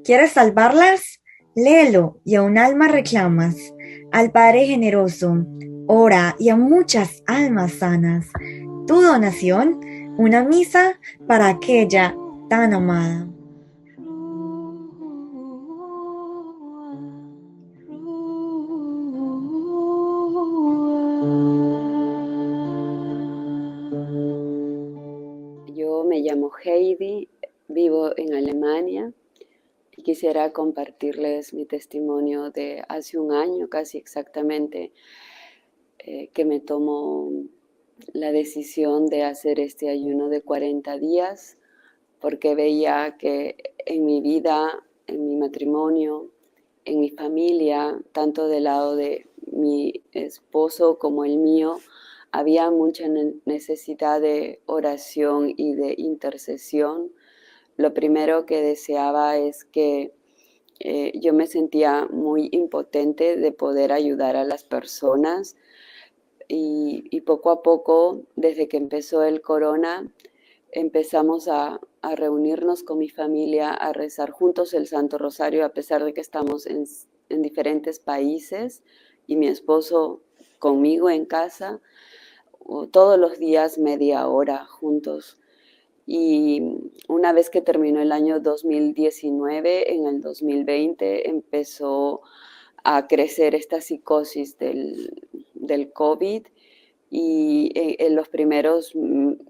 ¿Quieres salvarlas? Léelo y a un alma reclamas. Al Padre generoso, ora y a muchas almas sanas. Tu donación, una misa para aquella tan amada. Yo me llamo Heidi, vivo en Alemania y quisiera compartirles mi testimonio de hace un año, casi exactamente, que me tomo la decisión de hacer este ayuno de 40 días porque veía que en mi vida, en mi matrimonio, en mi familia, tanto del lado de mi esposo como el mío, había mucha necesidad de oración y de intercesión. Lo primero que deseaba es que yo me sentía muy impotente de poder ayudar a las personas y poco a poco, desde que empezó el corona, empezamos a reunirnos con mi familia, a rezar juntos el Santo Rosario, a pesar de que estamos en diferentes países y mi esposo conmigo en casa, todos los días media hora juntos. Y una vez que terminó el año 2019, en el 2020 empezó a crecer esta psicosis del COVID y en los primeros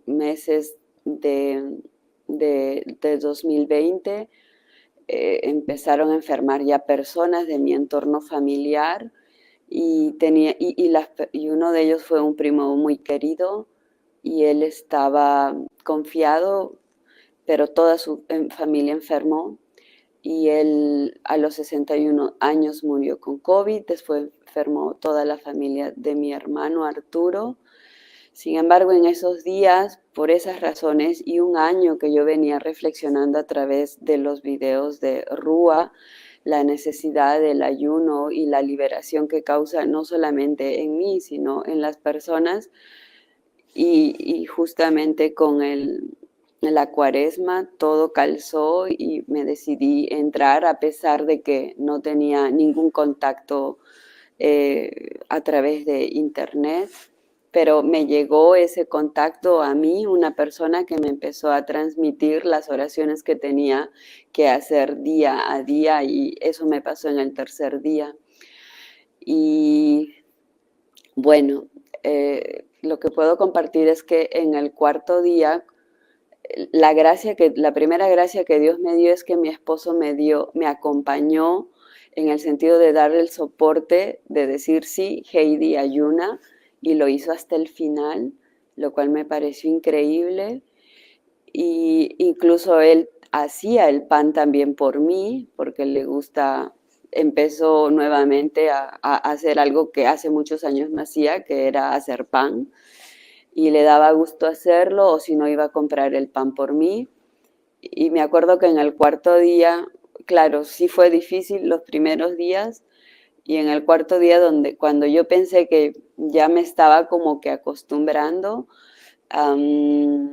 meses de 2020 empezaron a enfermar ya personas de mi entorno familiar y uno de ellos fue un primo muy querido y él estaba confiado, pero toda su familia enfermó y él a los 61 años murió con COVID, después enfermó toda la familia de mi hermano Arturo. Sin embargo, en esos días, por esas razones y un año que yo venía reflexionando a través de los videos de Rúa, la necesidad del ayuno y la liberación que causa no solamente en mí, sino en las personas, y justamente con la cuaresma todo calzó y me decidí entrar a pesar de que no tenía ningún contacto a través de internet, pero me llegó ese contacto a mí, una persona que me empezó a transmitir las oraciones que tenía que hacer día a día y eso me pasó en el tercer día. Y bueno, lo que puedo compartir es que en el cuarto día, la primera gracia que Dios me dio es que mi esposo me acompañó en el sentido de darle el soporte, de decir sí, Heidi ayuna, y lo hizo hasta el final, lo cual me pareció increíble. Y incluso él hacía el pan también por mí, porque le gusta, empezó nuevamente a hacer algo que hace muchos años me hacía, que era hacer pan, y le daba gusto hacerlo, o si no iba a comprar el pan por mí. Y me acuerdo que en el cuarto día, claro, sí fue difícil los primeros días, y en el cuarto día cuando yo pensé que ya me estaba como que acostumbrando,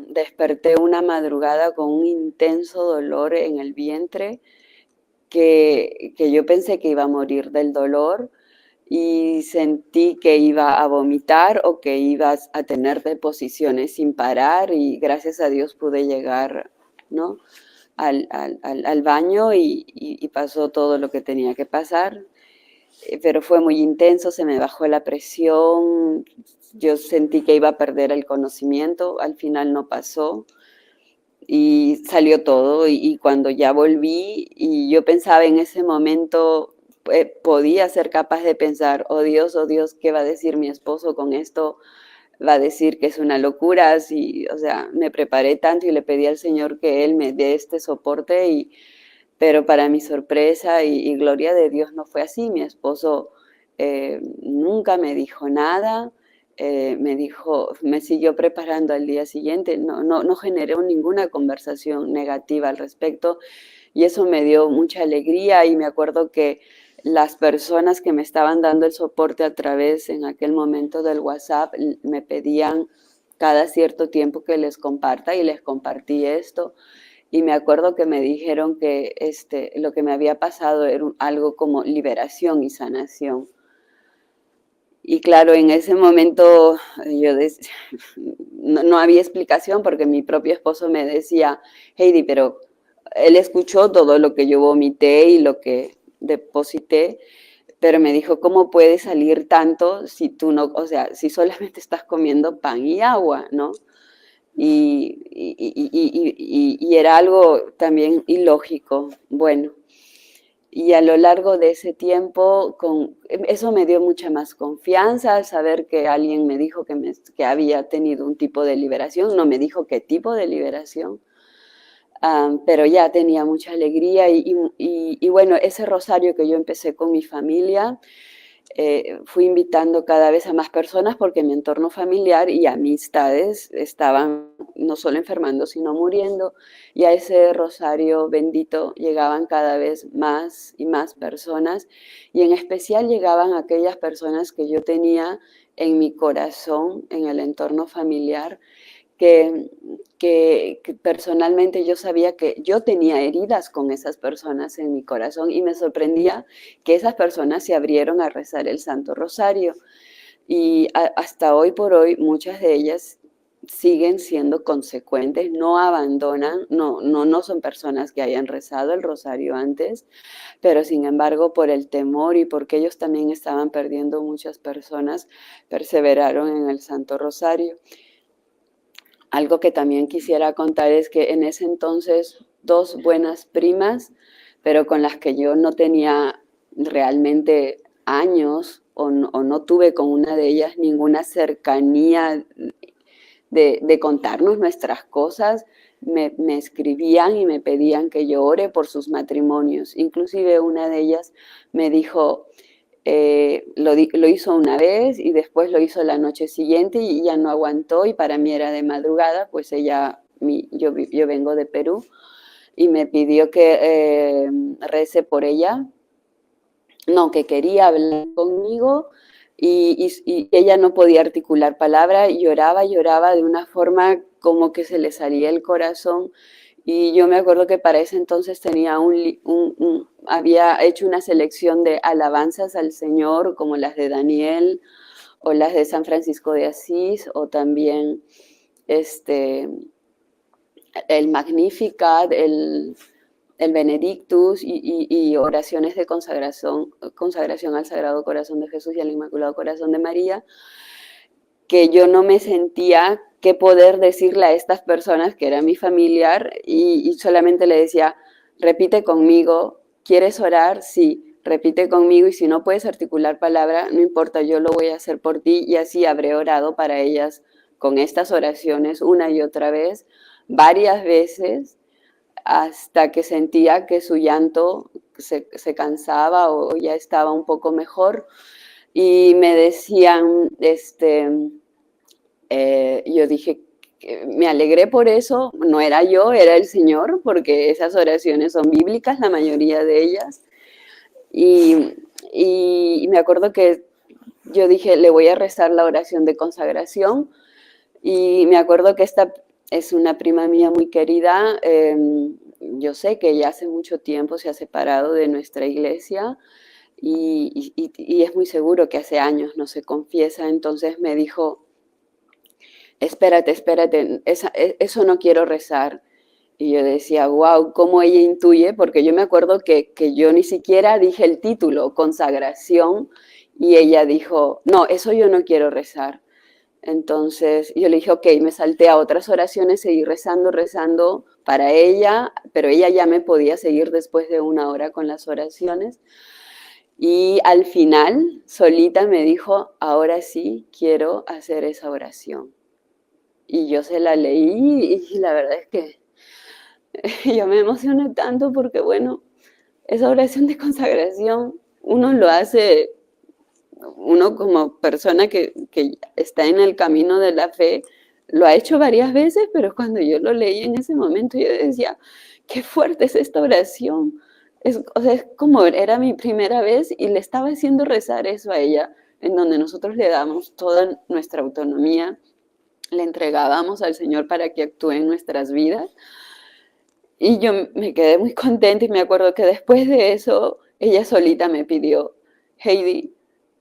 desperté una madrugada con un intenso dolor en el vientre que yo pensé que iba a morir del dolor y sentí que iba a vomitar o que iba a tener deposiciones sin parar y gracias a Dios pude llegar, ¿no?, al baño y pasó todo lo que tenía que pasar, pero fue muy intenso, se me bajó la presión, yo sentí que iba a perder el conocimiento, al final no pasó y salió todo y cuando ya volví y yo pensaba en ese momento, podía ser capaz de pensar, oh Dios, ¿qué va a decir mi esposo con esto? Va a decir que es una locura, así, o sea, me preparé tanto y le pedí al Señor que Él me dé este soporte, pero para mi sorpresa y gloria de Dios no fue así. Mi esposo nunca me dijo nada, me siguió preparando al día siguiente, no generó ninguna conversación negativa al respecto y eso me dio mucha alegría y me acuerdo que las personas que me estaban dando el soporte a través en aquel momento del WhatsApp me pedían cada cierto tiempo que les comparta y les compartí esto y me acuerdo que me dijeron que lo que me había pasado era algo como liberación y sanación. Y claro, en ese momento yo no había explicación porque mi propio esposo me decía, Heidi, pero él escuchó todo lo que yo vomité y lo que deposité, pero me dijo, ¿cómo puede salir tanto si tú no, o sea, si solamente estás comiendo pan y agua, ¿no? Y era algo también ilógico. Bueno, y a lo largo de ese tiempo, eso me dio mucha más confianza, saber que alguien me dijo que había tenido un tipo de liberación, no me dijo qué tipo de liberación, pero ya tenía mucha alegría y bueno, ese rosario que yo empecé con mi familia, fui invitando cada vez a más personas porque mi entorno familiar y amistades estaban no solo enfermando, sino muriendo. Y a ese rosario bendito llegaban cada vez más y más personas. Y en especial llegaban aquellas personas que yo tenía en mi corazón, en el entorno familiar, que, que personalmente yo sabía que yo tenía heridas con esas personas en mi corazón y me sorprendía que esas personas se abrieron a rezar el Santo Rosario. Y hasta hoy por hoy muchas de ellas siguen siendo consecuentes, no abandonan, no son personas que hayan rezado el rosario antes, pero sin embargo por el temor y porque ellos también estaban perdiendo muchas personas, perseveraron en el Santo Rosario. Algo que también quisiera contar es que en ese entonces dos buenas primas, pero con las que yo no tenía realmente años o no tuve con una de ellas ninguna cercanía de contarnos nuestras cosas, me escribían y me pedían que yo ore por sus matrimonios. Inclusive una de ellas me dijo, lo hizo una vez y después lo hizo la noche siguiente y ya no aguantó y para mí era de madrugada, pues yo vengo de Perú y me pidió que rece por ella, no, que quería hablar conmigo y ella no podía articular palabra y lloraba de una forma como que se le salía el corazón. Y yo me acuerdo que para ese entonces había hecho una selección de alabanzas al Señor, como las de Daniel o las de San Francisco de Asís, o también el Magnificat, el Benedictus y oraciones de consagración al Sagrado Corazón de Jesús y al Inmaculado Corazón de María, que yo no me sentía qué poder decirle a estas personas que era mi familiar y solamente le decía, repite conmigo, ¿quieres orar? Sí, repite conmigo y si no puedes articular palabra, no importa, yo lo voy a hacer por ti y así habré orado para ellas con estas oraciones una y otra vez, varias veces, hasta que sentía que su llanto se cansaba o ya estaba un poco mejor y me decían, yo dije, me alegré por eso, no era yo, era el Señor, porque esas oraciones son bíblicas, la mayoría de ellas. Y me acuerdo que yo dije, le voy a rezar la oración de consagración. Y me acuerdo que esta es una prima mía muy querida. Yo sé que ella hace mucho tiempo se ha separado de nuestra iglesia y es muy seguro que hace años no se confiesa. Entonces me dijo, espérate, eso no quiero rezar. Y yo decía, wow, cómo ella intuye, porque yo me acuerdo que yo ni siquiera dije el título, consagración, y ella dijo, no, eso yo no quiero rezar. Entonces yo le dije, ok, me salté a otras oraciones, seguí rezando para ella, pero ella ya me podía seguir después de una hora con las oraciones. Y al final, solita me dijo, ahora sí quiero hacer esa oración. Y yo se la leí y la verdad es que yo me emocioné tanto porque, bueno, esa oración de consagración uno lo hace, uno como persona que está en el camino de la fe, lo ha hecho varias veces, pero cuando yo lo leí en ese momento yo decía, qué fuerte es esta oración. O sea, es como era mi primera vez y le estaba haciendo rezar eso a ella, en donde nosotros le damos toda nuestra autonomía, le entregábamos al Señor para que actúe en nuestras vidas. Y yo me quedé muy contenta y me acuerdo que después de eso, ella solita me pidió, Heidi,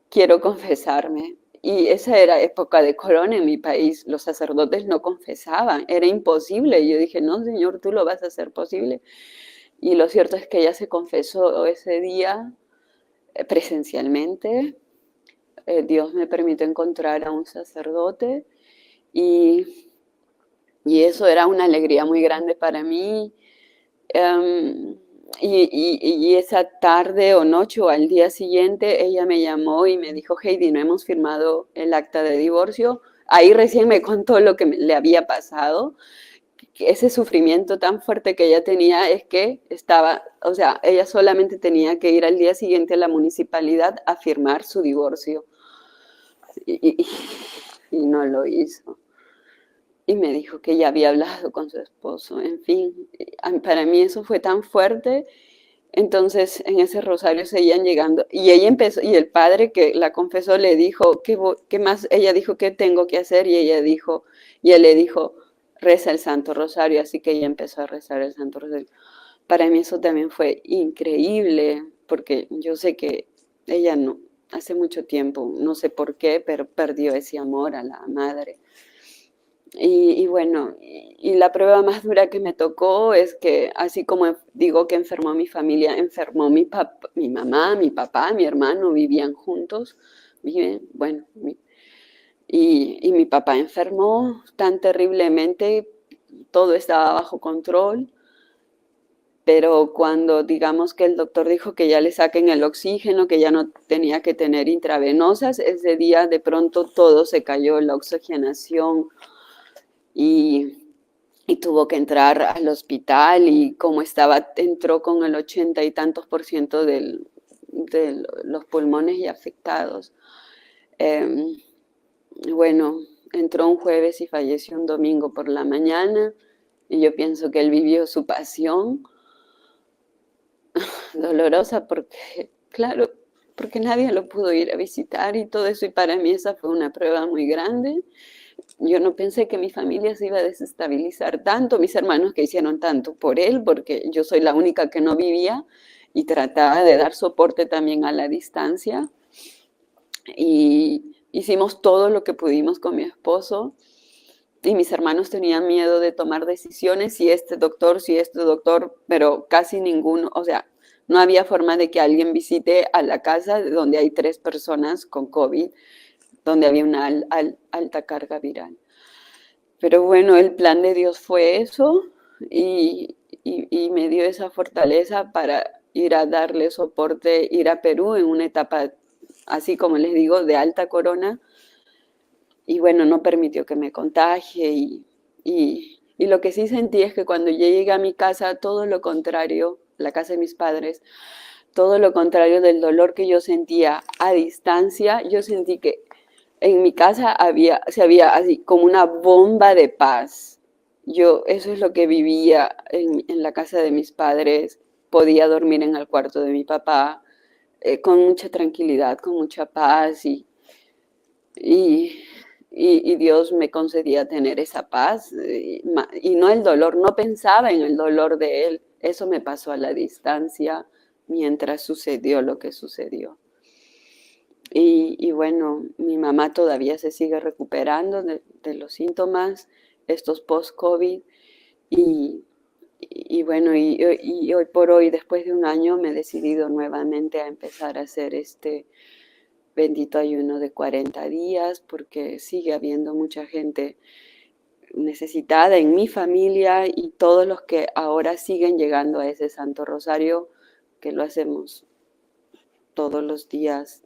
quiero confesarme. Y esa era época de corona en mi país, los sacerdotes no confesaban, era imposible. Y yo dije, no, Señor, tú lo vas a hacer posible. Y lo cierto es que ella se confesó ese día presencialmente. Dios me permitió encontrar a un sacerdote y, y eso era una alegría muy grande para mí. Um, y esa tarde o noche o al día siguiente ella me llamó y me dijo, Heidi, no hemos firmado el acta de divorcio. Ahí recién me contó lo que le había pasado. Ese sufrimiento tan fuerte que ella tenía es que estaba, o sea, ella solamente tenía que ir al día siguiente a la municipalidad a firmar su divorcio. Y, y, y no lo hizo. Y me dijo que ya había hablado con su esposo. En fin, para mí eso fue tan fuerte. Entonces en ese rosario seguían llegando y ella empezó, y el padre que la confesó le dijo, ¿qué más? Ella dijo, ¿qué tengo que hacer? Y ella dijo, y él le dijo, reza el Santo Rosario, así que ella empezó a rezar el Santo Rosario. Para mí eso también fue increíble, porque yo sé que ella no, hace mucho tiempo, no sé por qué, pero perdió ese amor a la madre. Y bueno, y la prueba más dura que me tocó es que, así como digo que enfermó mi familia, enfermó mi mamá, mi papá, mi hermano, vivían juntos, viven, bueno, y mi papá enfermó tan terriblemente, todo estaba bajo control, pero cuando digamos que el doctor dijo que ya le saquen el oxígeno, que ya no tenía que tener intravenosas, ese día de pronto todo se cayó, la oxigenación y y tuvo que entrar al hospital y como estaba, entró con el 80 y tantos por ciento de los pulmones ya afectados. Eh, bueno, entró un jueves y falleció un domingo por la mañana y yo pienso que él vivió su pasión dolorosa porque, claro, porque nadie lo pudo ir a visitar y todo eso y para mí esa fue una prueba muy grande. Yo no pensé que mi familia se iba a desestabilizar tanto, mis hermanos que hicieron tanto por él, porque yo soy la única que no vivía y trataba de dar soporte también a la distancia. Y hicimos todo lo que pudimos con mi esposo y mis hermanos tenían miedo de tomar decisiones, si este doctor, pero casi ninguno, o sea, no había forma de que alguien visite a la casa donde hay 3 personas con COVID, donde había una alta carga viral. Pero bueno, el plan de Dios fue eso y me dio esa fortaleza para ir a darle soporte, ir a Perú en una etapa, así como les digo, de alta corona. Y bueno, no permitió que me contagie y lo que sí sentí es que cuando yo llegué a mi casa, todo lo contrario, la casa de mis padres, todo lo contrario del dolor que yo sentía a distancia, yo sentí que en mi casa se había así como una bomba de paz. Yo, eso es lo que vivía en la casa de mis padres. Podía dormir en el cuarto de mi papá con mucha tranquilidad, con mucha paz y, y Dios me concedía tener esa paz y no el dolor, no pensaba en el dolor de él. Eso me pasó a la distancia mientras sucedió lo que sucedió. Y bueno, mi mamá todavía se sigue recuperando de los síntomas, estos post-COVID. Y, y bueno, y hoy por hoy, después de un año, me he decidido nuevamente a empezar a hacer este bendito ayuno de 40 días, porque sigue habiendo mucha gente necesitada en mi familia y todos los que ahora siguen llegando a ese Santo Rosario, que lo hacemos todos los días,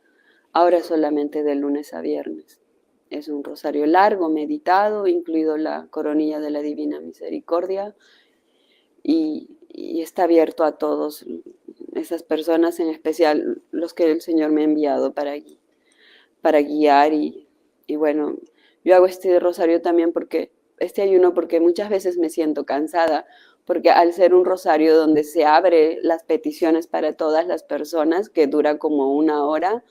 ahora solamente de lunes a viernes. Es un rosario largo, meditado, incluido la coronilla de la Divina Misericordia, y está abierto a todos, esas personas, en especial los que el Señor me ha enviado para guiar. Y bueno, yo hago este rosario también porque, este ayuno porque muchas veces me siento cansada, porque al ser un rosario donde se abre las peticiones para todas las personas, que dura como 1 hora,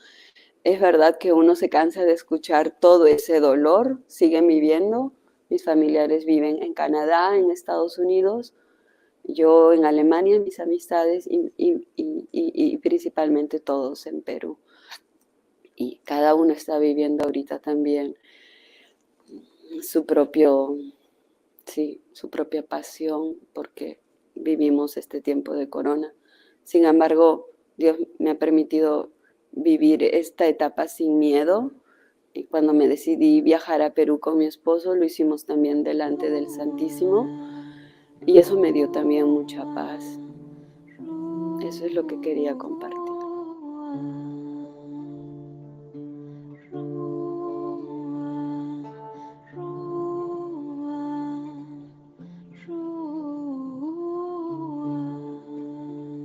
es verdad que uno se cansa de escuchar todo ese dolor, siguen viviendo, mis familiares viven en Canadá, en Estados Unidos, Yo en Alemania, mis amistades y principalmente todos en Perú. Y cada uno está viviendo ahorita también su propio, sí, su propia pasión, porque vivimos este tiempo de corona. Sin embargo, Dios me ha permitido vivir esta etapa sin miedo. Y cuando me decidí viajar a Perú con mi esposo, lo hicimos también delante del Santísimo. Y eso me dio también mucha paz. Eso es lo que quería compartir.